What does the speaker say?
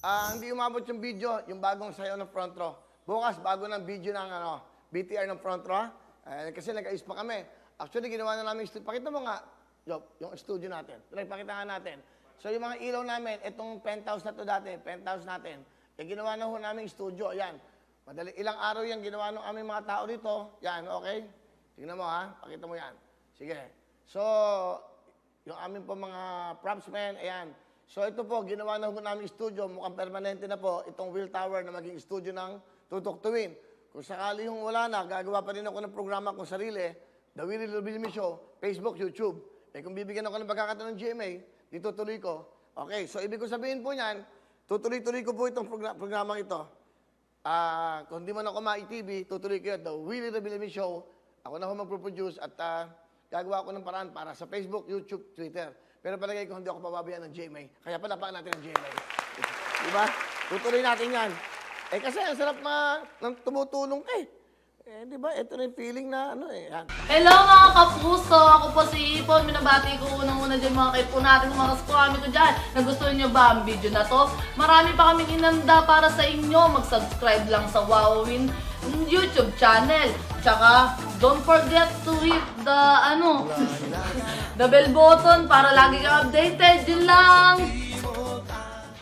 Hindi umabot yung video, yung bagong sayo ng front row. Bukas, bago ng video ng BTR ng front row. Kasi nag-ayos pa kami. Actually, ginawa na namin, pakita mo nga, Job, yung studio natin. Pakita nga natin. So, yung mga ilaw namin, itong penthouse na to dati, penthouse natin, ginawa na ho namin studio. Yan. Madali, ilang araw yan ginawa ng aming mga tao dito. Yan, okay? Tingnan mo ha, pakita mo yan. Sige. So, yung aming po mga propsmen, ayan. So, ito po, ginawa na ho namin studio. Mukhang permanente na po itong wheel tower na maging studio ng Tutok Tuwin. Kung sakali yung wala na, gagawa pa rin ako ng programa kong sarili, The Willie Lubilmi Show, Facebook, YouTube. Kung bibigyan ako ng pagkakataon ng GMA, dito tuloy ko. Okay, so ibig ko sabihin po niyan, tutuloy-tuloy ko po itong programang ito. Kung di man ako ma-ITV, tutuloy ko yun, The Willie Lubilmi Show. Ako na ho magproduce at gagawa ko ng paraan para sa Facebook, YouTube, Twitter. Pero palagay ko hindi ako pababayaan ng GMA. Kaya palapakan natin ng GMA. Diba? Tutuloy natin yan. Kasi ang sarap ng tumutulong ka diba? Ito na yung feeling na yan. Hello mga kapuso! Ako po si Ipon. Minabati ko unang-una dyan mga kaipo natin, mga kaskwami ko dyan. Nagustuhan nyo ba ang video na to? Marami pa kaming inanda para sa inyo. Mag-subscribe lang sa Wowin YouTube channel. Tsaka, don't forget to hit the, the bell button para lagi kang updated. Yun lang!